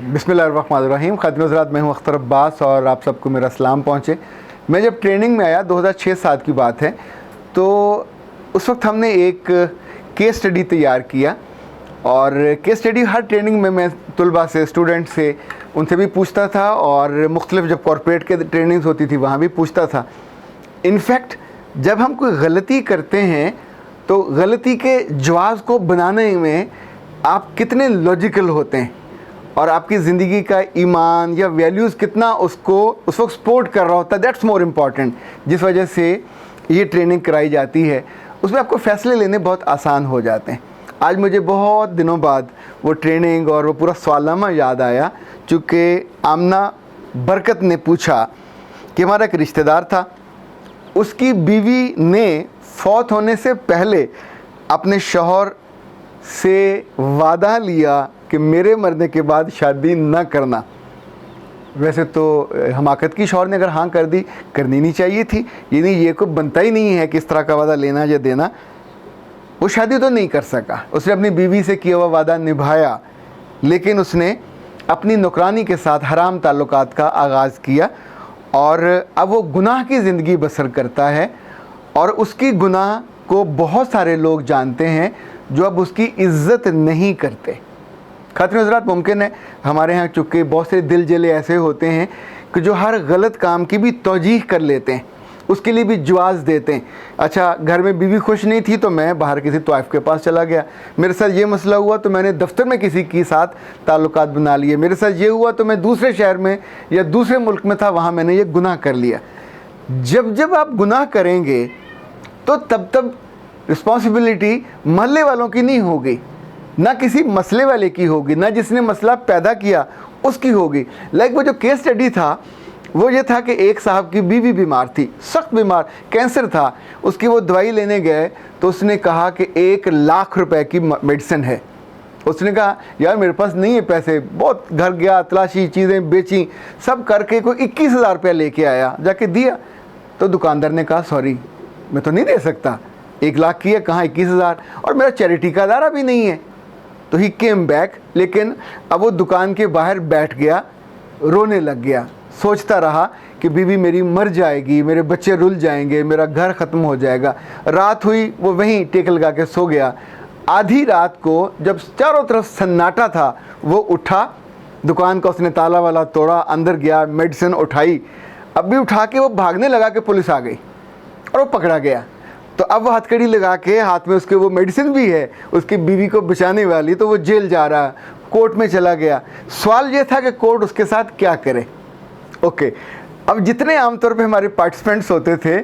बिस्मिल्लाहिर्रहमानिर्रहीम। ख़ातिन हज़रात, मैं हूँ अख्तर अब्बास और आप सबको मेरा सलाम पहुँचे। मैं जब ट्रेनिंग में आया 2006-07 की बात है, तो उस वक्त हमने एक केस स्टडी तैयार किया और केस स्टडी हर ट्रेनिंग में मैं तलबा से, स्टूडेंट से, उनसे भी पूछता था और मुख्तलिफ जब कॉर्पोरेट के ट्रेनिंग्स होती थी वहाँ भी पूछता था। इनफैक्ट जब हम कोई गलती करते हैं तो गलती के जवाब को बनाने में आप कितने लॉजिकल होते हैं और आपकी ज़िंदगी का ईमान या वैल्यूज़ कितना उसको उस वक्त सपोर्ट कर रहा होता है, दैट्स मोर इम्पॉर्टेंट। जिस वजह से ये ट्रेनिंग कराई जाती है उसमें आपको फ़ैसले लेने बहुत आसान हो जाते हैं। आज मुझे बहुत दिनों बाद वो ट्रेनिंग और वो पूरा सवालनामा याद आया, चूँकि आमना बरकत ने पूछा कि हमारा एक रिश्तेदार था, उसकी बीवी ने फौत होने से पहले अपने शौहर से वादा लिया कि मेरे मरने के बाद शादी न करना। वैसे तो हमाकत की शौहर ने अगर हाँ कर दी, करनी नहीं चाहिए थी, यानी ये को बनता ही नहीं है कि इस तरह का वादा लेना या देना। वो शादी तो नहीं कर सका, उसने अपनी बीवी से किया हुआ वादा निभाया, लेकिन उसने अपनी नौकरानी के साथ हराम ताल्लुकात का आगाज़ किया और अब वो गुनाह की ज़िंदगी बसर करता है और उसकी गुनाह को बहुत सारे लोग जानते हैं जो अब उसकी इज़्ज़त नहीं करते। ख़ातिन हज़रात, मुमकिन है हमारे यहाँ चूँकि बहुत से दिल जले ऐसे होते हैं कि जो हर गलत काम की भी तौजीह कर लेते हैं, उसके लिए भी जवाज़ देते हैं। अच्छा, घर में बीवी खुश नहीं थी तो मैं बाहर किसी तवाइफ के पास चला गया, मेरे साथ ये मसला हुआ तो मैंने दफ्तर में किसी के साथ ताल्लुकात बना लिए, मेरे साथ ये हुआ तो मैं दूसरे शहर में या दूसरे मुल्क में था, वहाँ मैंने ये गुनाह कर लिया। जब जब आप गुनाह करेंगे तो तब रिस्पॉन्सिबिलिटी महल्ले वालों की नहीं होगी, ना किसी मसले वाले की होगी, ना जिसने मसला पैदा किया उसकी होगी। लाइक वो जो केस स्टडी था वो ये था कि एक साहब की बीवी बीमार थी, सख्त बीमार, कैंसर था। उसकी वो दवाई लेने गए तो उसने कहा कि 1 लाख रुपए की मेडिसिन है। उसने कहा यार मेरे पास नहीं है पैसे, बहुत घर गया, तलाशी, चीज़ें बेची, सब करके कोई 21,000 रुपया लेके आया, जाके दिया तो दुकानदार ने कहा सॉरी मैं तो नहीं दे सकता, 1 लाख की है, कहाँ 21,000, और मेरा चैरिटी का अदारा भी नहीं है। तो ही केम बैक, लेकिन अब वो दुकान के बाहर बैठ गया, रोने लग गया, सोचता रहा कि बीवी मेरी मर जाएगी, मेरे बच्चे रुल जाएंगे, मेरा घर ख़त्म हो जाएगा। रात हुई, वो वहीं टेक लगा के सो गया। आधी रात को जब चारों तरफ सन्नाटा था वो उठा, दुकान का उसने ताला वाला तोड़ा, अंदर गया, मेडिसिन उठाई, अभी उठा के वो भागने लगा कि पुलिस आ गई और वो पकड़ा गया। तो अब वो हथकड़ी लगा के, हाथ में उसके वो मेडिसिन भी है उसकी बीवी को बचाने वाली, तो वो जेल जा रहा, कोर्ट में चला गया। सवाल ये था कि कोर्ट उसके साथ क्या करे। ओके, अब जितने आमतौर पे हमारे पार्टिसिपेंट्स होते थे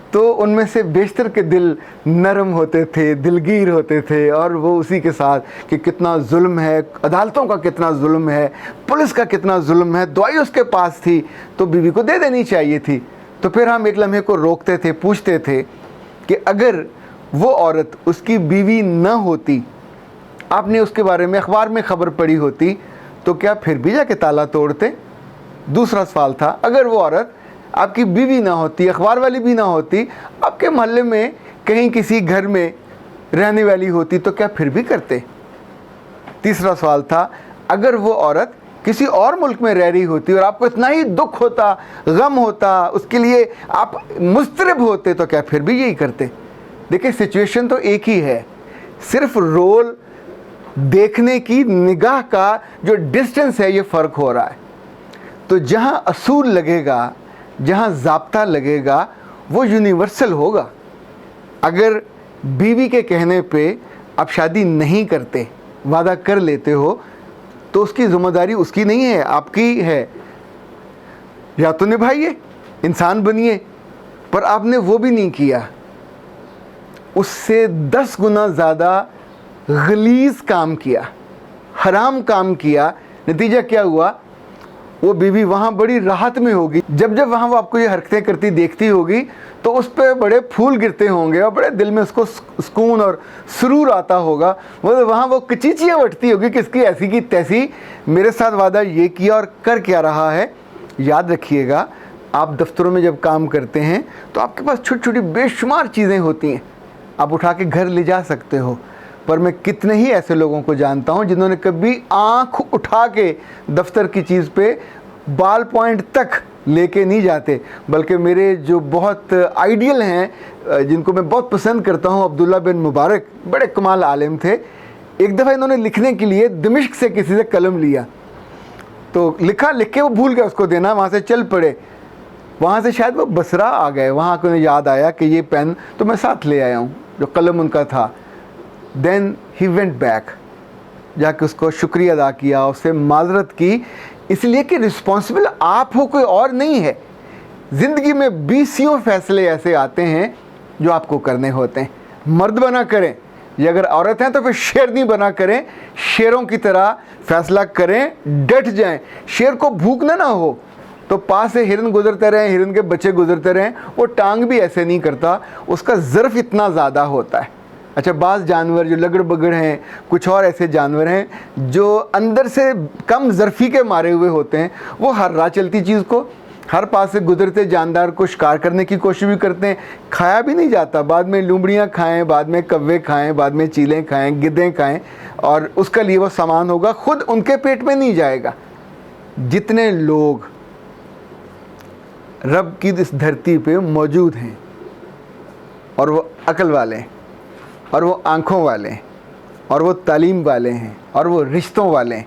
तो उनमें से बेशतर के दिल नरम होते थे, दिलगीर होते थे और वो उसी के साथ कि कितना जुल्म है, अदालतों का कितना जुल्म है, पुलिस का कितना जुल्म है, दवाई उसके पास थी तो बीवी को दे देनी चाहिए थी। तो फिर हम एक लम्हे को रोकते थे, पूछते थे कि अगर वो औरत उसकी बीवी न होती, आपने उसके बारे में अखबार में ख़बर पड़ी होती, तो क्या फिर भी जाके ताला तोड़ते? दूसरा सवाल था, अगर वो औरत आपकी बीवी ना होती, अखबार वाली भी ना होती, आपके मोहल्ले में कहीं किसी घर में रहने वाली होती, तो क्या फिर भी करते? तीसरा सवाल था, अगर वो औरत किसी और मुल्क में रह रही होती और आपको इतना ही दुख होता, गम होता, उसके लिए आप मुस्तरब होते, तो क्या फिर भी यही करते? देखिए, सिचुएशन तो एक ही है, सिर्फ रोल देखने की निगाह का जो डिस्टेंस है ये फ़र्क हो रहा है। तो जहाँ असूल लगेगा, जहाँ ज़ाब्ता लगेगा, वो यूनिवर्सल होगा। अगर बीवी के कहने पे आप शादी नहीं करते, वादा कर लेते हो, तो उसकी ज़िम्मेदारी उसकी नहीं है, आपकी है। या तो निभाइए, इंसान बनिए, पर आपने वो भी नहीं किया, उससे 10 गुना ज़्यादा गलीज़ काम किया, हराम काम किया। नतीजा क्या हुआ? वो बीवी वहाँ बड़ी राहत में होगी। जब जब वहाँ वो आपको ये हरकतें करती देखती होगी तो उस पर बड़े फूल गिरते होंगे और बड़े दिल में उसको सुकून और सुरूर आता होगा। वो वहाँ वो कचीचियाँ बटती होगी कि इसकी ऐसी की तैसी, मेरे साथ वादा ये किया और कर क्या रहा है। याद रखिएगा, आप दफ्तरों में जब काम करते हैं तो आपके पास छोटी छोटी बेशुमार चीज़ें होती हैं, आप उठा के घर ले जा सकते हो, पर मैं कितने ही ऐसे लोगों को जानता हूं जिन्होंने कभी आंख उठा के दफ्तर की चीज़ पे बाल पॉइंट तक लेके नहीं जाते, बल्कि मेरे जो बहुत आइडियल हैं, जिनको मैं बहुत पसंद करता हूं, अब्दुल्ला बिन मुबारक, बड़े कमाल आलिम थे। एक दफ़ा इन्होंने लिखने के लिए दिमिश्क से किसी से कलम लिया, तो लिख के वो भूल गए उसको देना, वहाँ से चल पड़े। वहाँ से शायद वो बसरा आ गए, वहाँ को उन्हें याद आया कि ये पेन तो मैं साथ ले आया हूँ, जो कलम उनका था। देन ही वेंट बैक, जाके उसको शुक्रिया अदा किया, उससे माजरत की, इसलिए कि रिस्पॉन्सिबल आप हो, कोई और नहीं है। ज़िंदगी में 20 फैसले ऐसे आते हैं जो आपको करने होते हैं। मर्द बना करें, ये अगर औरत हैं तो फिर शेरनी बना करें, शेरों की तरह फैसला करें, डट जाएं। शेर को भूख ना हो तो पास से हिरन गुजरते रहें, हिरन के बच्चे गुजरते रहें, वो टांग भी ऐसे नहीं करता, उसका ज़र्फ इतना ज़्यादा होता है। अच्छा, बाज़ जानवर जो लगड़ बगड़ हैं, कुछ और ऐसे जानवर हैं जो अंदर से कम ज़र्फ़ी के मारे हुए होते हैं, वो हर राह चलती चीज़ को, हर पास से गुजरते जानदार को शिकार करने की कोशिश भी करते हैं। खाया भी नहीं जाता, बाद में लूमड़ियाँ खाएं, बाद में कव्वे खाएं, बाद में चीलें खाएं, गिद्धें खाएं, और उसका लिए वो सामान होगा, खुद उनके पेट में नहीं जाएगा। जितने लोग रब की इस धरती पे मौजूद हैं, और वो अक्ल वाले हैं, और वो आँखों वाले हैं, और वो तालीम वाले हैं, और वो रिश्तों वाले हैं,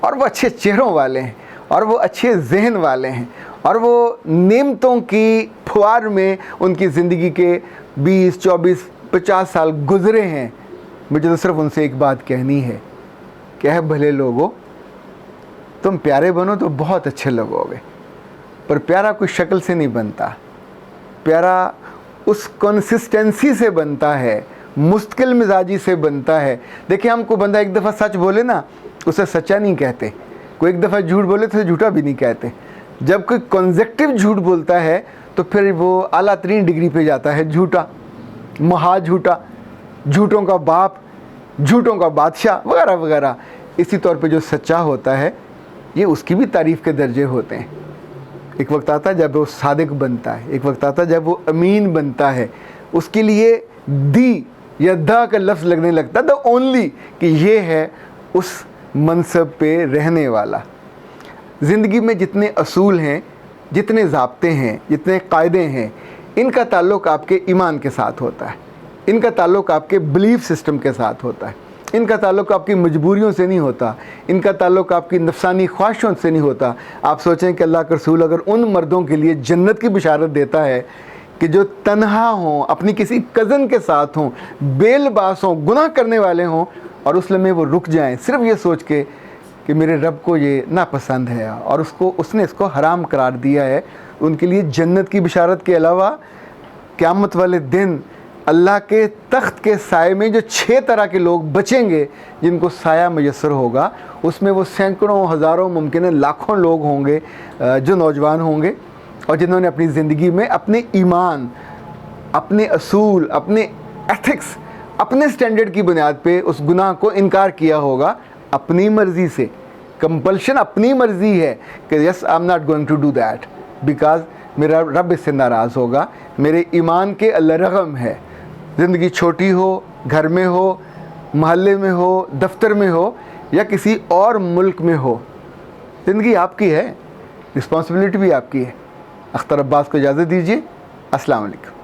और वो अच्छे चेहरों वाले हैं, और वो अच्छे जहन वाले हैं, और वो नेमतों की फुहार में उनकी ज़िंदगी के 20, 24, 50 साल गुज़रे हैं। मुझे तो सिर्फ उनसे एक बात कहनी है कि है भले लोगों, तुम प्यारे बनो तो बहुत अच्छे लगोगे, पर प्यारा कोई शक्ल से नहीं बनता, प्यारा उस कंसिस्टेंसी से बनता है, मुस्तकिल मिजाजी से बनता है। देखिए, हमको बंदा एक दफ़ा सच बोले ना, उसे सच्चा नहीं कहते, कोई एक दफ़ा झूठ बोले तो झूठा भी नहीं कहते। जब कोई कॉन्जेक्टिव झूठ बोलता है तो फिर वो आला तरीन डिग्री पे जाता है, झूठा, महा झूठा, झूठों का बाप, झूठों का बादशाह वगैरह वगैरह। इसी तौर पे जो सच्चा होता है, ये उसकी भी तारीफ़ के दर्जे होते हैं। एक वक्त आता है जब वो सादिक बनता है, एक वक्त आता है जब वो अमीन बनता है, उसके लिए दी या दा का लफ्ज़ लगने लगता है, द ओनली, कि ये है उस मनसब पे रहने वाला। ज़िंदगी में जितने असूल हैं, जितने ज़ाब्ते हैं, जितने कायदे हैं, इनका ताल्लुक़ आपके ईमान के साथ होता है, इनका ताल्लुक़ आपके बिलीफ सिस्टम के साथ होता है, इनका ताल्लुक़ आपकी मजबूरियों से नहीं होता, इनका ताल्लुक़ आपकी नफसानी ख्वाहिशों से नहीं होता। आप सोचें कि अल्लाह के रसूल अगर उन मर्दों के लिए जन्नत की बिशारत देता है कि जो तन्हा हों, अपनी किसी कज़न के साथ हों, बेलबास हों, गुनाह करने वाले हों, और उस लम्हे वो रुक जाएं सिर्फ ये सोच के कि मेरे रब को ये नापसंद है और उसने इसको हराम करार दिया है, उनके लिए जन्नत की बिशारत के अलावा क़यामत वाले दिन अल्लाह के तख्त के साए में जो 6 तरह के लोग बचेंगे जिनको साया मैसर होगा, उसमें वो सैकड़ों, हज़ारों, मुमकिन है लाखों लोग होंगे जो नौजवान होंगे और जिन्होंने अपनी ज़िंदगी में अपने ईमान, अपने असूल, अपने एथिक्स, अपने स्टैंडर्ड की बुनियाद पे उस गुनाह को इनकार किया होगा अपनी मर्ज़ी से। कंपल्शन अपनी मर्ज़ी है कि yes I am not going to do that because मेरा रब इससे नाराज़ होगा, मेरे ईमान के अल्लाह रग़म है। ज़िंदगी छोटी हो, घर में हो, महल्ले में हो, दफ्तर में हो या किसी और मुल्क में हो, ज़िंदगी आपकी है, रिस्पॉन्सिबिलिटी भी आपकी है। अख्तर अब्बास को इजाज़त दीजिए। अस्सलाम वालेकुम।